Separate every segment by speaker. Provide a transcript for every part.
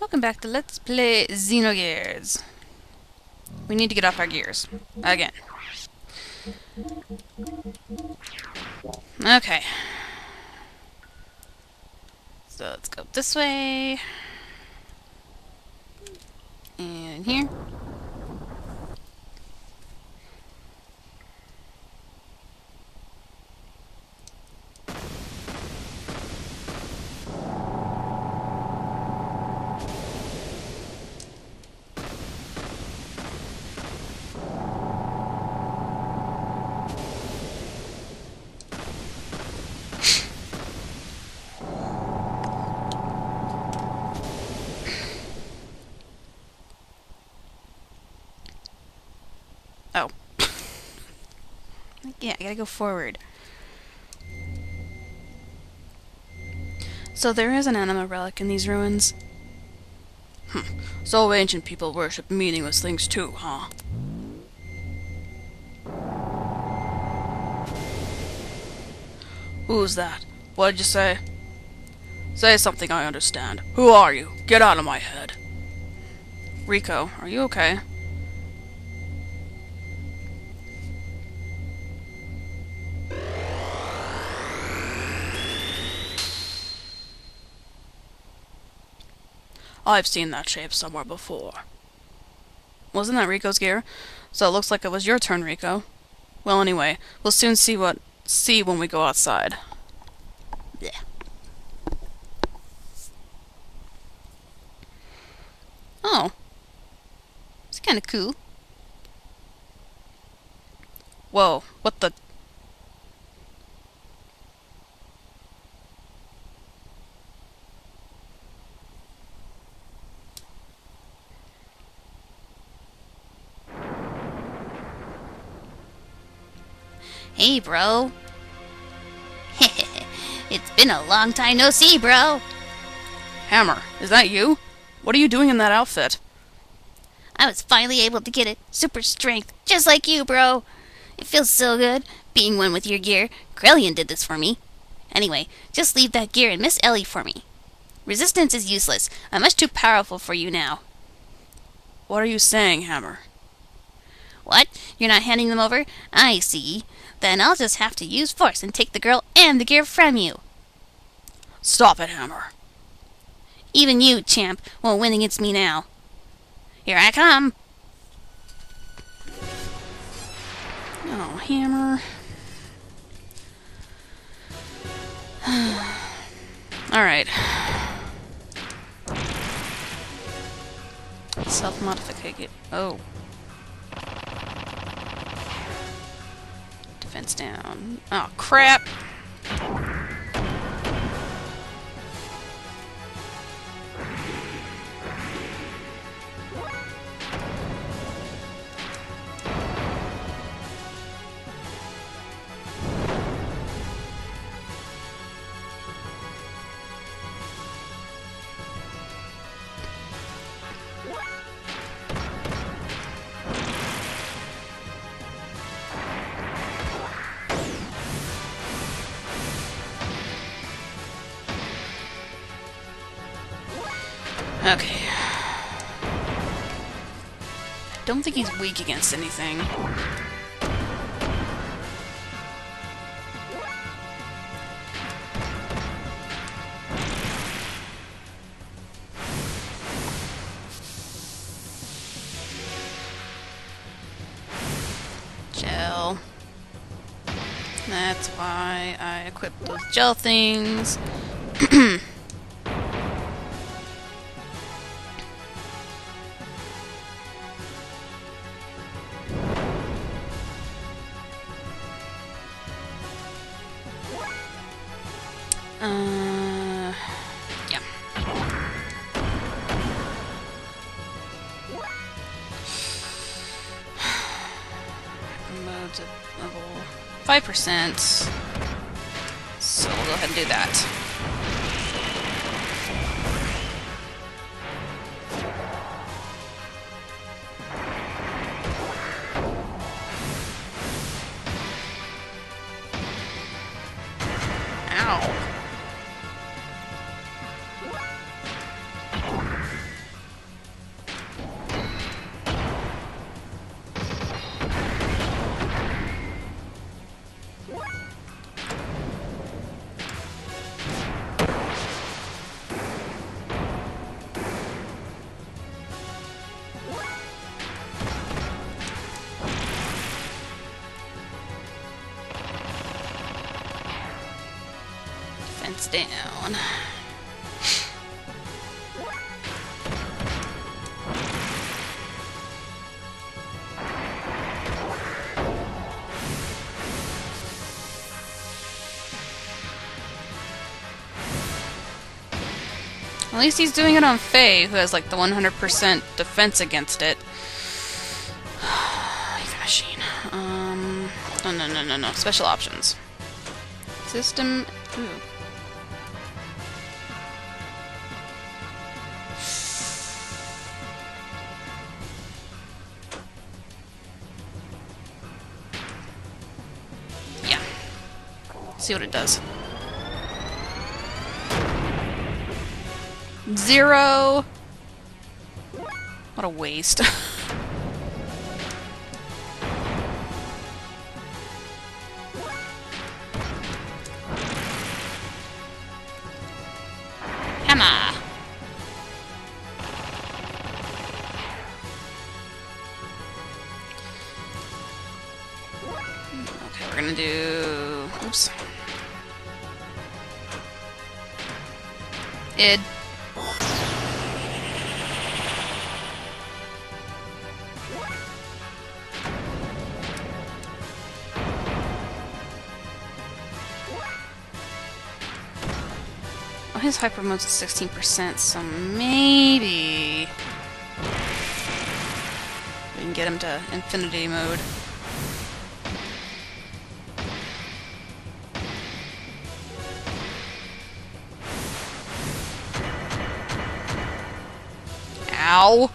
Speaker 1: Welcome back to Let's Play Xenogears. We need to get off our gears. Again. Okay. So let's go this way. And here. Oh. Yeah, I gotta go forward. So there is an Anima relic in these ruins. So ancient people worship meaningless things too, huh? Who's that? What did you say? Say something I understand. Who are you? Get out of my head. Rico, are you okay? I've seen that shape somewhere before. Wasn't that Rico's gear? So it looks like it was your turn, Rico. Well, anyway, we'll soon see when we go outside. Yeah. Oh. It's kinda cool. Whoa, what the...
Speaker 2: Hey, bro. It's been a long time no see, bro.
Speaker 1: Hammer, is that you? What are you doing in that outfit?
Speaker 2: I was finally able to get it. Super strength, just like you, bro. It feels so good, being one with your gear. Krellian did this for me. Anyway, just leave that gear and Miss Elly for me. Resistance is useless. I'm much too powerful for you now.
Speaker 1: What are you saying, Hammer?
Speaker 2: What? You're not handing them over? I see. Then I'll just have to use force and take the girl and the gear from you.
Speaker 1: Stop it, Hammer.
Speaker 2: Even you, champ, won't win against me now. Here I come.
Speaker 1: Oh, Hammer. Alright. Self-modification. Oh. Defense down. Oh, crap! Okay. Don't think he's weak against anything. Gel. That's why I equipped those gel things. Yeah. Modes at level 5%. So we'll go ahead and do that. Ow. down. At least he's doing it on Fei, who has like the 100% defense against it. Ether machine. No. Special options. System. Ooh. Yeah. See what it does. 0. What a waste. Hammer. Okay, we're gonna do. Oops. Id. His hyper mode's at 16%, so maybe we can get him to infinity mode. Ow!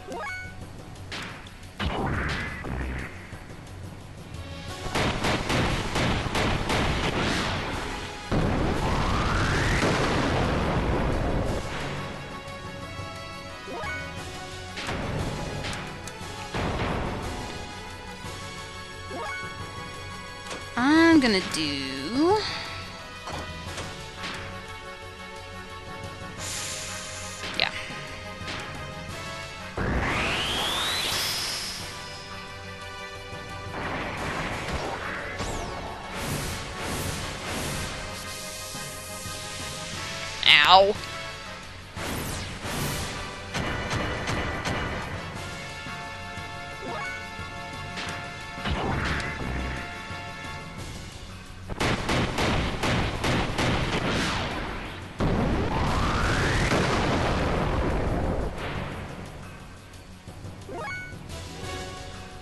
Speaker 1: I'm gonna do... yeah. Ow.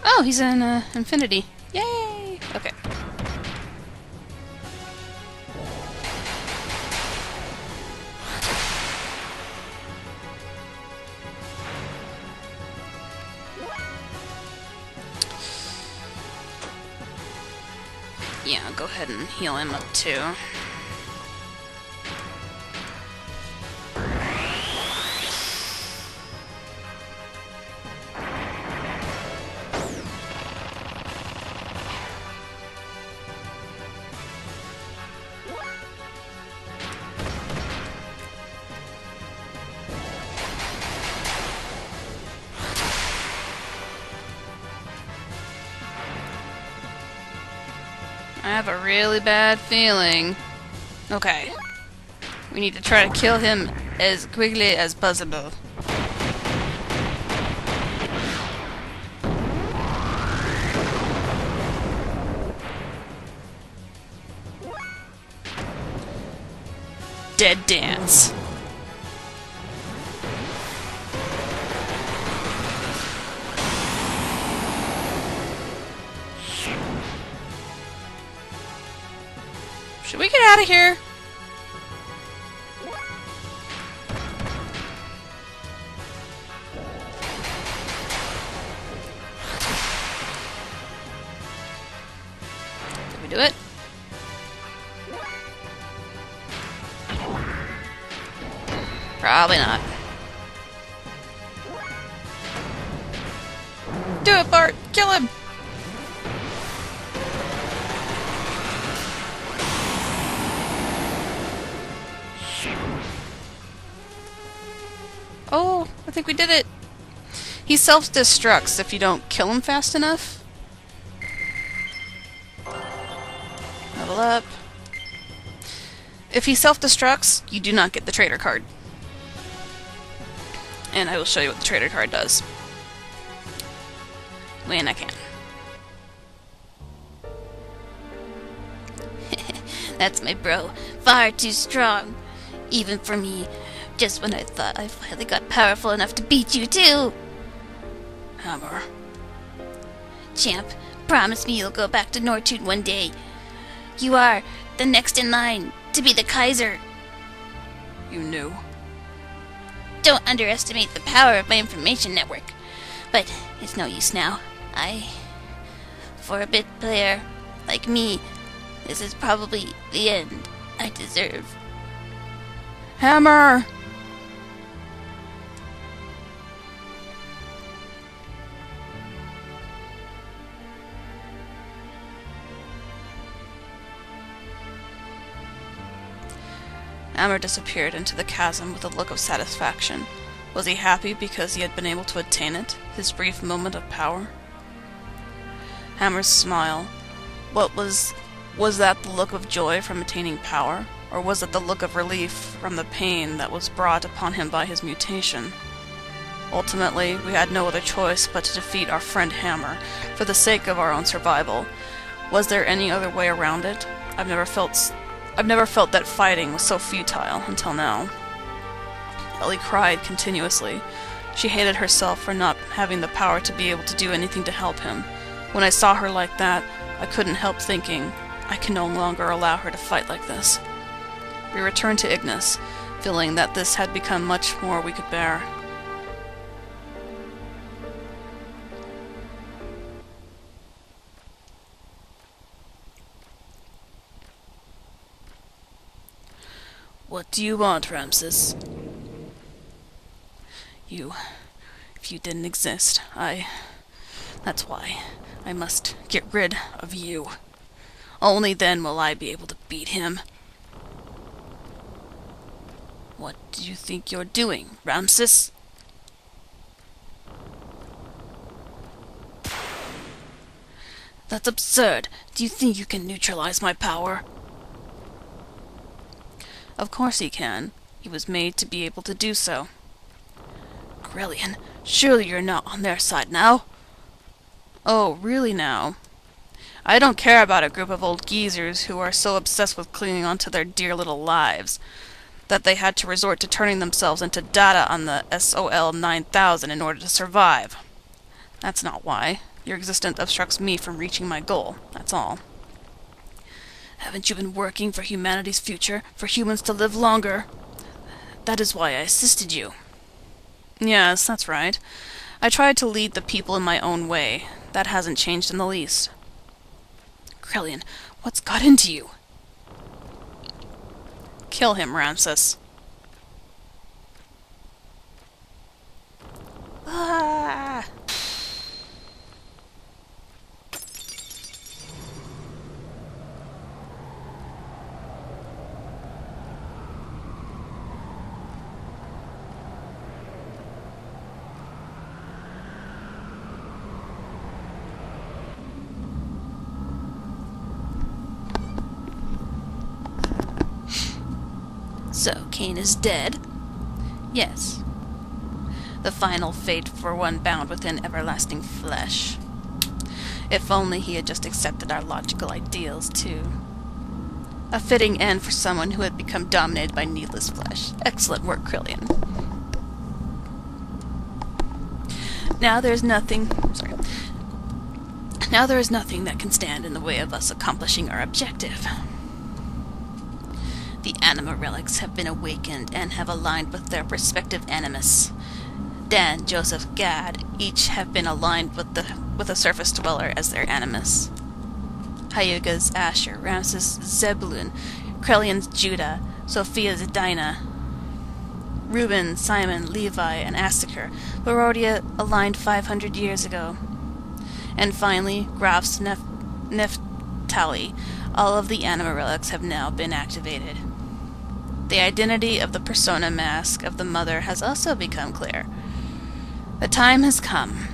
Speaker 1: Oh, he's in infinity. Yay! Okay. Yeah, I'll go ahead and heal him up too. I have a really bad feeling. Okay. We need to try to kill him as quickly as possible. Dead dance. Should we get out of here? Did we do it? Probably not. Do it, Bart! Kill him! Oh, I think we did it. He self-destructs if you don't kill him fast enough. Level up. If he self-destructs, you do not get the trader card. And I will show you what the trader card does. When I can.
Speaker 2: That's my bro. Far too strong. Even for me. Just when I thought I finally got powerful enough to beat you too.
Speaker 1: Hammer.
Speaker 2: Champ, promise me you'll go back to Nortude one day. You are the next in line to be the Kaiser.
Speaker 1: You knew.
Speaker 2: Don't underestimate the power of my information network. But it's no use now. For a bit player like me, this is probably the end I deserve.
Speaker 1: Hammer! Hammer disappeared into the chasm with a look of satisfaction. Was he happy because he had been able to attain it, his brief moment of power? Hammer's smile. Was that the look of joy from attaining power, or was it the look of relief from the pain that was brought upon him by his mutation? Ultimately, we had no other choice but to defeat our friend Hammer, for the sake of our own survival. Was there any other way around it? I've never felt that fighting was so futile until now. Elly cried continuously. She hated herself for not having the power to be able to do anything to help him. When I saw her like that, I couldn't help thinking, I can no longer allow her to fight like this. We returned to Ignis, feeling that this had become much more we could bear. What do you want, Ramses? If you didn't exist, that's why I must get rid of you. Only then will I be able to beat him. What do you think you're doing, Ramses? That's absurd. Do you think you can neutralize my power? Of course he can. He was made to be able to do so. Grellian, surely you're not on their side now? Oh, really now? I don't care about a group of old geezers who are so obsessed with clinging on to their dear little lives that they had to resort to turning themselves into data on the SOL 9000 in order to survive. That's not why. Your existence obstructs me from reaching my goal, that's all. Haven't you been working for humanity's future, for humans to live longer? That is why I assisted you. Yes, that's right. I tried to lead the people in my own way. That hasn't changed in the least. Grellian, what's got into you? Kill him, Ramses. Ah! So, Cain is dead? Yes. The final fate for one bound within everlasting flesh. If only he had just accepted our logical ideals, too. A fitting end for someone who had become dominated by needless flesh. Excellent work, Grellian. Now there is nothing that can stand in the way of us accomplishing our objective. The Anima relics have been awakened and have aligned with their respective animus. Dan, Joseph, Gad, each have been aligned with a surface dweller as their animus. Hyuga's Asher, Ramses Zebulun, Krelian's Judah, Sophia's Dinah, Reuben, Simon, Levi, and Issachar were already aligned 500 years ago. And finally, Graf's Neftali. All of the Anima relics have now been activated. The identity of the persona mask of the Mother has also become clear. The time has come.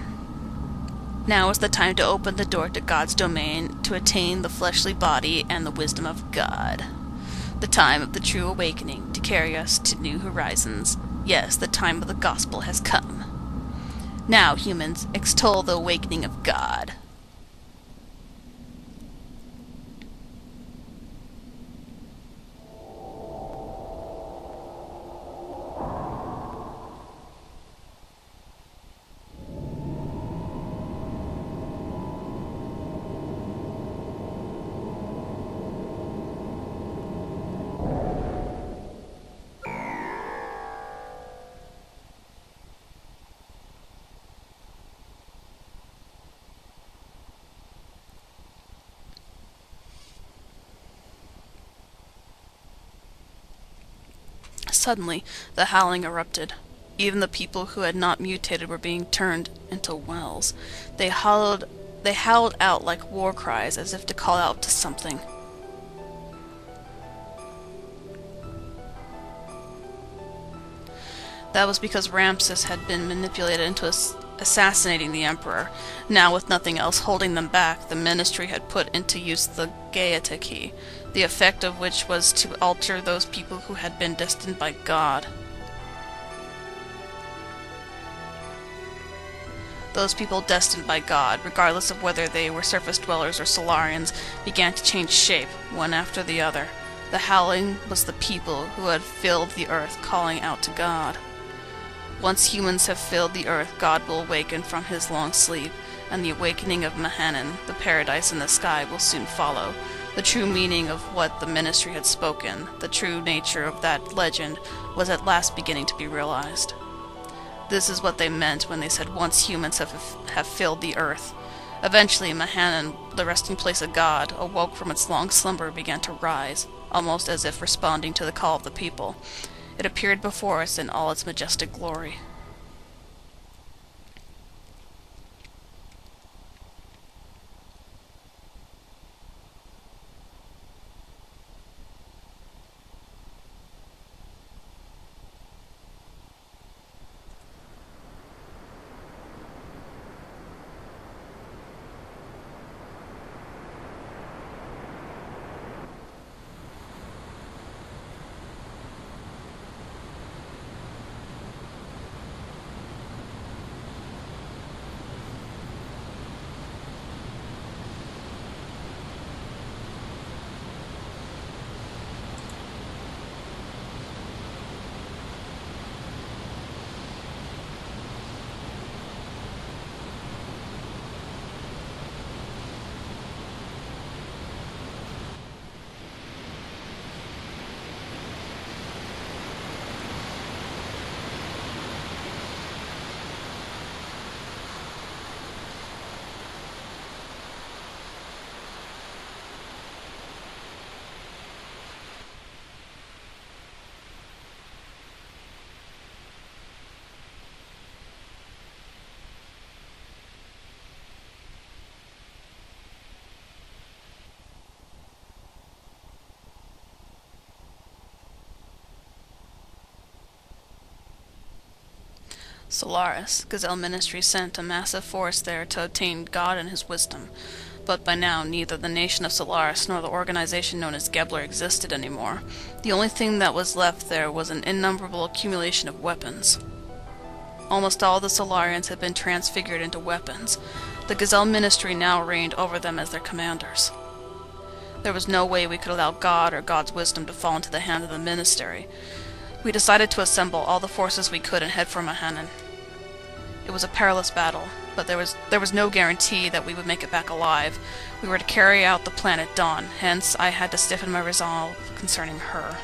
Speaker 1: Now is the time to open the door to God's domain, to attain the fleshly body and the wisdom of God. The time of the true awakening to carry us to new horizons. Yes, the time of the gospel has come. Now, humans, extol the awakening of God. Suddenly, the howling erupted. Even the people who had not mutated were being turned into wells. They howled out like war cries, as if to call out to something. That was because Ramses had been manipulated into assassinating the emperor. Now, with nothing else holding them back, the ministry had put into use the Gaeta key, the effect of which was to alter those people who had been destined by God. Those people destined by God, regardless of whether they were surface dwellers or Solarians, began to change shape, one after the other. The howling was the people who had filled the earth calling out to God. Once humans have filled the earth, God will awaken from his long sleep, and the awakening of Mahanon, the paradise in the sky, will soon follow. The true meaning of what the ministry had spoken, the true nature of that legend, was at last beginning to be realized. This is what they meant when they said once humans have filled the earth. Eventually, Mahanon, the resting place of God, awoke from its long slumber and began to rise, almost as if responding to the call of the people. It appeared before us in all its majestic glory. Solaris, Gazelle Ministry sent a massive force there to obtain God and his wisdom. But by now, neither the nation of Solaris nor the organization known as Gebler existed anymore. The only thing that was left there was an innumerable accumulation of weapons. Almost all the Solarians had been transfigured into weapons. The Gazelle Ministry now reigned over them as their commanders. There was no way we could allow God or God's wisdom to fall into the hands of the Ministry. We decided to assemble all the forces we could and head for Mahanon. It was a perilous battle, but there was no guarantee that we would make it back alive. We were to carry out the plan at dawn, hence I had to stiffen my resolve concerning her.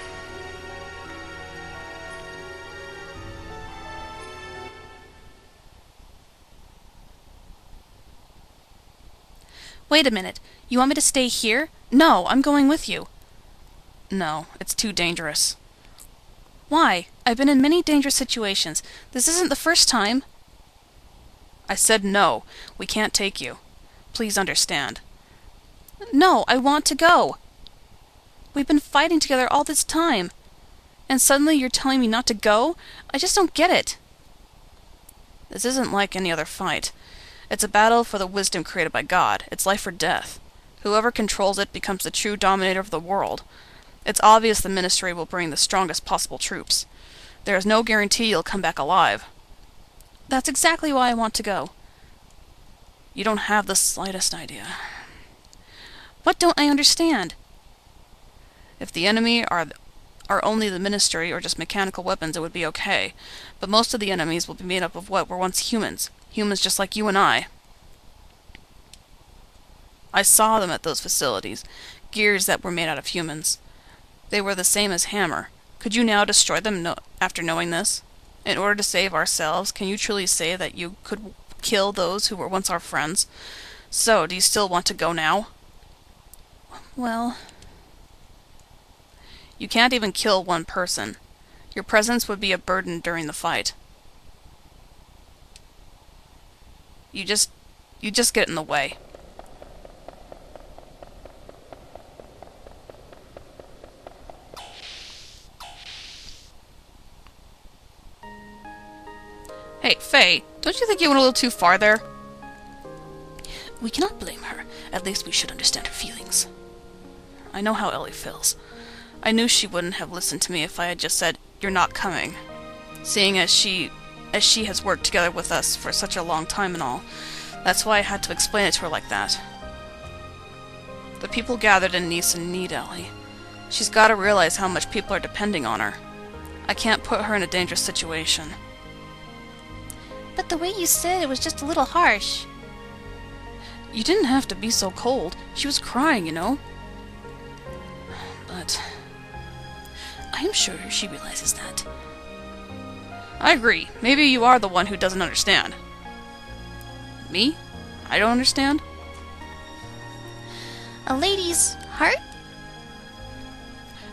Speaker 2: Wait a minute. You want me to stay here? No, I'm going with you.
Speaker 1: No, it's too dangerous.
Speaker 2: Why? I've been in many dangerous situations. This isn't the first time.
Speaker 1: I said no. We can't take you. Please understand.
Speaker 2: No, I want to go. We've been fighting together all this time. And suddenly you're telling me not to go? I just don't get it.
Speaker 1: This isn't like any other fight. It's a battle for the wisdom created by God. It's life or death. Whoever controls it becomes the true dominator of the world. It's obvious the Ministry will bring the strongest possible troops. There is no guarantee you'll come back alive. That's exactly why I want to go. You don't have the slightest idea. What don't I understand? If the enemy are only the Ministry or just mechanical weapons, it would be okay. But most of the enemies will be made up of what were once humans. Humans just like you and I. I saw them at those facilities. Gears that were made out of humans. They were the same as Hammer. Could you now destroy them after knowing this? In order to save ourselves, can you truly say that you could kill those who were once our friends? So, do you still want to go now? Well... You can't even kill one person. Your presence would be a burden during the fight. You just get in the way. Hey, Fei, don't you think you went a little too far there?
Speaker 2: We cannot blame her. At least we should understand her feelings.
Speaker 1: I know how Elly feels. I knew she wouldn't have listened to me if I had just said, "You're not coming." Seeing as she has worked together with us for such a long time and all. That's why I had to explain it to her like that. The people gathered in Nice need Elly. She's got to realize how much people are depending on her. I can't put her in a dangerous situation.
Speaker 2: But the way you said it was just a little harsh.
Speaker 1: You didn't have to be so cold. She was crying, you know. But...
Speaker 2: I am sure she realizes that.
Speaker 1: I agree. Maybe you are the one who doesn't understand. Me? I don't understand?
Speaker 2: A lady's heart?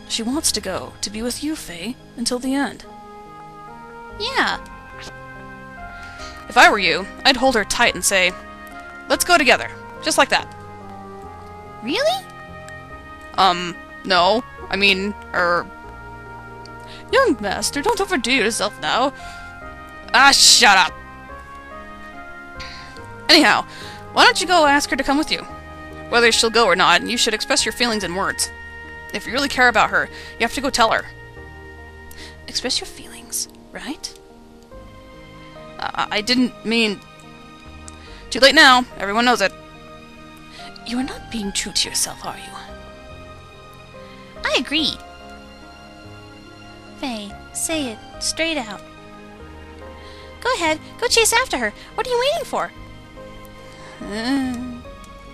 Speaker 1: She wants to go, to be with you, Fei, until the end.
Speaker 2: Yeah.
Speaker 1: If I were you, I'd hold her tight and say, "Let's go together." Just like that.
Speaker 2: Really?
Speaker 1: No. I mean, Young master, don't overdo yourself now. Ah, shut up! Anyhow, why don't you go ask her to come with you? Whether she'll go or not, you should express your feelings in words. If you really care about her, you have to go tell her.
Speaker 2: Express your feelings, right?
Speaker 1: I didn't mean... Too late now. Everyone knows it.
Speaker 2: You are not being true to yourself, are you? I agree. Fei, say it straight out. Go ahead, go chase after her. What are you waiting for?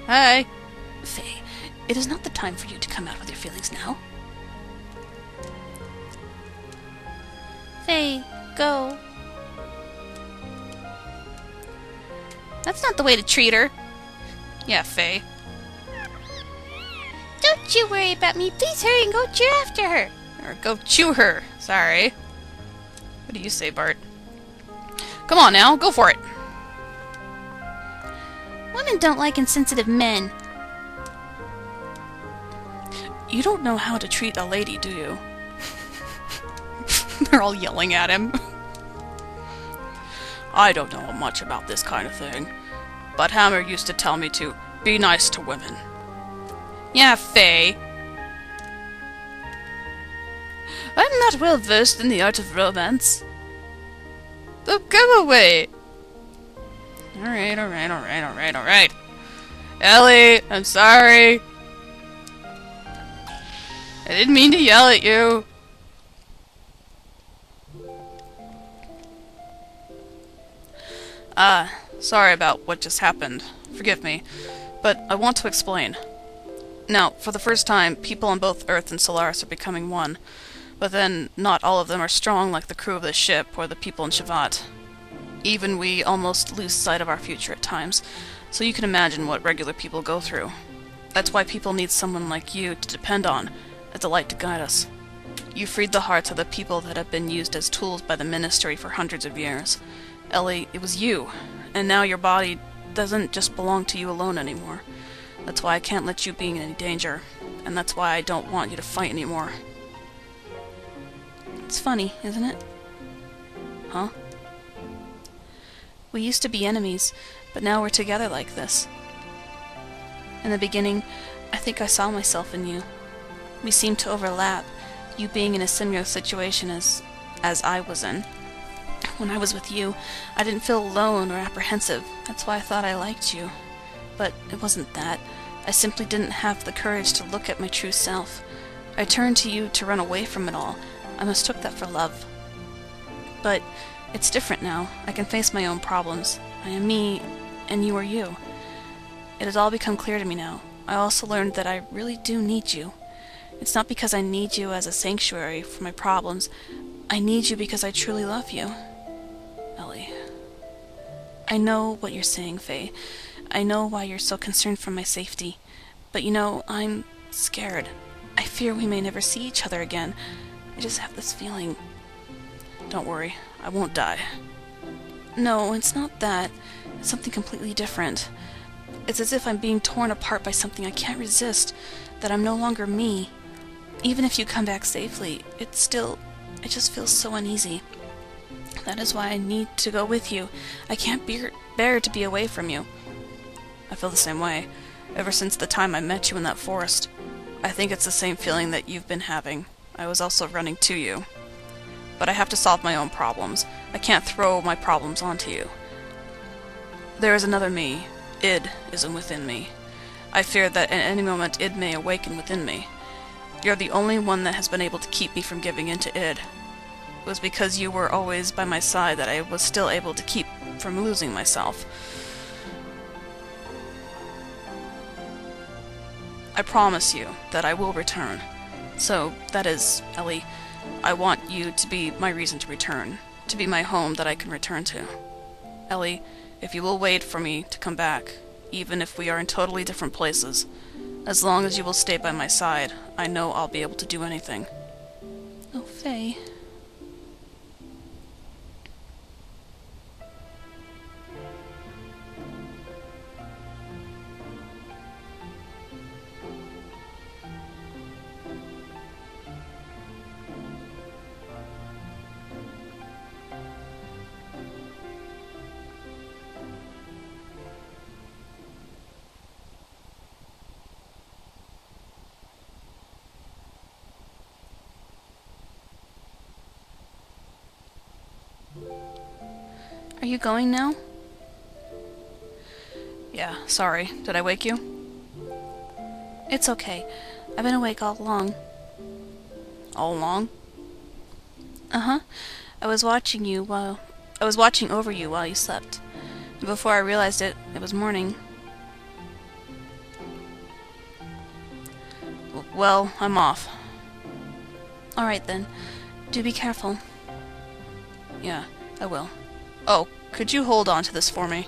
Speaker 1: Hi.
Speaker 2: Fei, it is not the time for you to come out with your feelings now. Fei, go.
Speaker 1: That's not the way to treat her. Yeah, Fei.
Speaker 2: Don't you worry about me. Please hurry and go cheer after her.
Speaker 1: Or go chew her. Sorry. What do you say, Bart? Come on now, go for it.
Speaker 2: Women don't like insensitive men.
Speaker 1: You don't know how to treat a lady, do you? They're all yelling at him. I don't know much about this kind of thing, but Hammer used to tell me to be nice to women. Yeah, Fei. I'm not well versed in the art of romance. So go away. Alright. Elly, I'm sorry. I didn't mean to yell at you. Sorry about what just happened. Forgive me. But I want to explain. Now, for the first time, people on both Earth and Solaris are becoming one. But then, not all of them are strong like the crew of this ship or the people in Shavat. Even we almost lose sight of our future at times, so you can imagine what regular people go through. That's why people need someone like you to depend on, as a light to guide us. You freed the hearts of the people that have been used as tools by the Ministry for hundreds of years. Elly, it was you, and now your body doesn't just belong to you alone anymore. That's why I can't let you be in any danger, and that's why I don't want you to fight anymore. It's funny, isn't it? Huh? We used to be enemies, but now we're together like this. In the beginning, I think I saw myself in you. We seem to overlap, you being in a similar situation as I was in. When I was with you, I didn't feel alone or apprehensive. That's why I thought I liked you. But it wasn't that. I simply didn't have the courage to look at my true self. I turned to you to run away from it all. I mistook that for love. But it's different now. I can face my own problems. I am me, and you are you. It has all become clear to me now. I also learned that I really do need you. It's not because I need you as a sanctuary for my problems. I need you because I truly love you. Elly. I know what you're saying, Fei. I know why you're so concerned for my safety. But you know, I'm scared. I fear we may never see each other again. I just have this feeling. Don't worry, I won't die. No, it's not that. It's something completely different. It's as if I'm being torn apart by something I can't resist, that I'm no longer me. Even if you come back safely, it just feels so uneasy. That is why I need to go with you. I can't bear to be away from you. I feel the same way, ever since the time I met you in that forest. I think it's the same feeling that you've been having. I was also running to you. But I have to solve my own problems. I can't throw my problems onto you. There is another me. Id is within me. I fear that at any moment Id may awaken within me. You're the only one that has been able to keep me from giving in to Id. It was because you were always by my side that I was still able to keep from losing myself. I promise you that I will return. So, that is, Elly, I want you to be my reason to return, to be my home that I can return to. Elly, if you will wait for me to come back, even if we are in totally different places, as long as you will stay by my side, I know I'll be able to do anything. Oh, Fei. Are you going now? Yeah, sorry. Did I wake you? It's okay. I've been awake all along. All along? Uh-huh. I was watching over you while you slept. And before I realized it, it was morning. Well, I'm off. Alright then. Do be careful. Yeah, I will. Oh, could you hold on to this for me?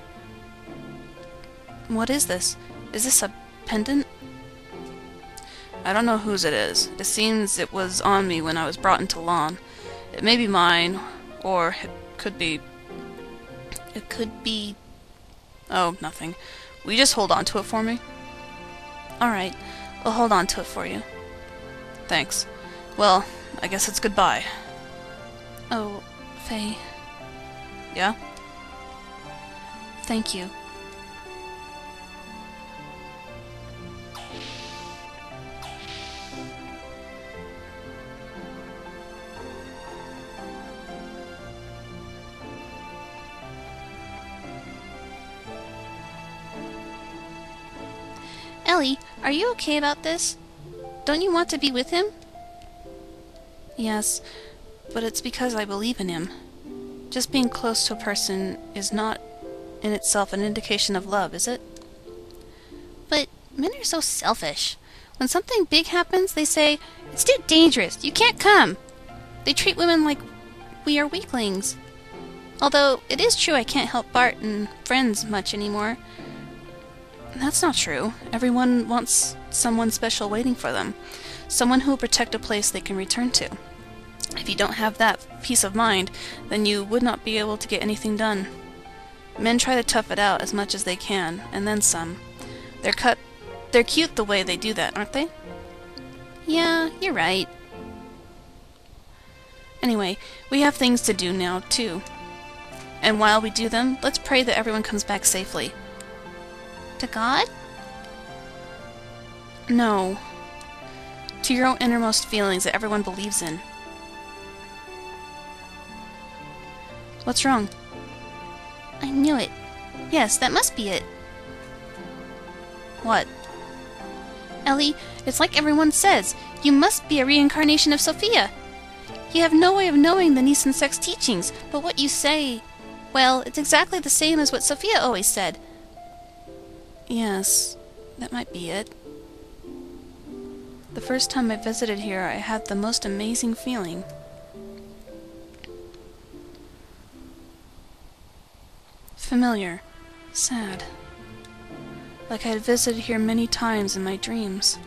Speaker 1: What is this? Is this a pendant? I don't know whose it is. It seems it was on me when I was brought into Lan. It may be mine, or it could be... It could be... Oh, nothing. Will you just hold on to it for me? Alright, I'll hold on to it for you. Thanks. Well, I guess it's goodbye. Oh, Fei. Yeah? Thank you.
Speaker 2: Elly, are you okay about this? Don't you want to be with him?
Speaker 1: Yes, but it's because I believe in him. Just being close to a person is not in itself an indication of love, is it?
Speaker 2: But men are so selfish. When something big happens, they say, "It's too dangerous, you can't come." They treat women like we are weaklings. Although, it is true I can't help Bart and friends much anymore.
Speaker 1: That's not true. Everyone wants someone special waiting for them. Someone who will protect a place they can return to. If you don't have that peace of mind, then you would not be able to get anything done. Men try to tough it out as much as they can, and then some. They're cute the way they do that, aren't they?
Speaker 2: Yeah, you're right.
Speaker 1: Anyway, we have things to do now, too. And while we do them, let's pray that everyone comes back safely.
Speaker 2: To God?
Speaker 1: No. to your own innermost feelings that everyone believes in. What's wrong?
Speaker 2: I knew it. Yes, that must be it.
Speaker 1: What?
Speaker 2: Elly, it's like everyone says. You must be a reincarnation of Sophia. You have no way of knowing the Nisan sect's teachings, but what you say... Well, it's exactly the same as what Sophia always said.
Speaker 1: Yes, that might be it. The first time I visited here, I had the most amazing feeling. Familiar. Sad. Like I had visited here many times in my dreams.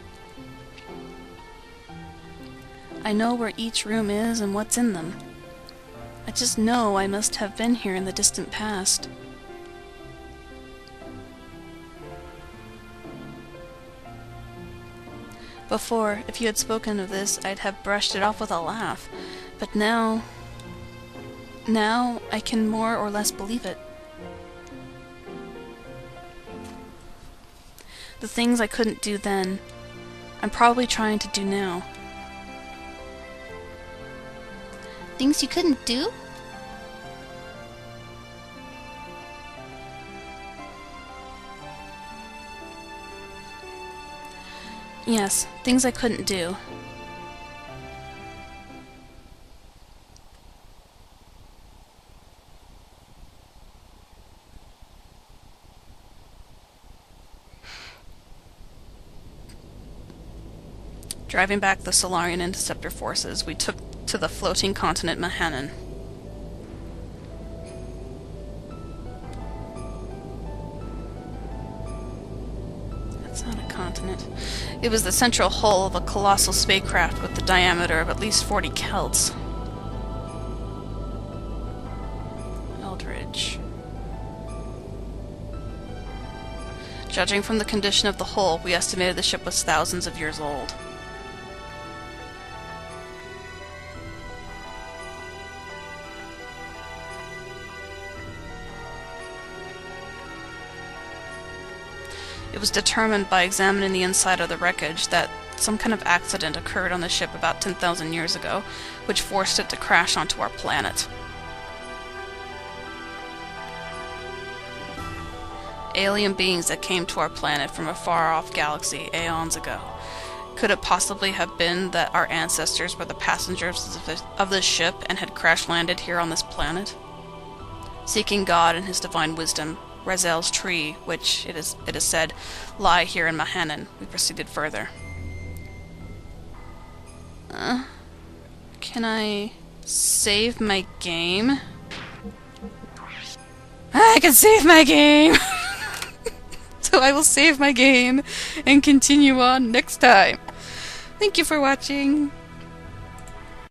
Speaker 1: I know where each room is and what's in them. I just know I must have been here in the distant past. Before, if you had spoken of this, I'd have brushed it off with a laugh. But now I can more or less believe it. The things I couldn't do then, I'm probably trying to do now.
Speaker 2: Things you couldn't do?
Speaker 1: Yes, things I couldn't do. Driving back the Solarian interceptor forces, we took to the floating continent Mahanon. That's not a continent. It was the central hull of a colossal spacecraft with the diameter of at least 40 kelts. Eldridge. Judging from the condition of the hull, we estimated the ship was thousands of years old. It was determined by examining the inside of the wreckage that some kind of accident occurred on the ship about 10,000 years ago, which forced it to crash onto our planet. Alien beings that came to our planet from a far-off galaxy aeons ago. Could it possibly have been that our ancestors were the passengers of this ship and had crash-landed here on this planet? Seeking God and his divine wisdom, Gazelle's tree, which, it is said, lie here in Mahanon, we proceeded further. Can I save my game? I can save my game! So I will save my game and continue on next time. Thank you for watching.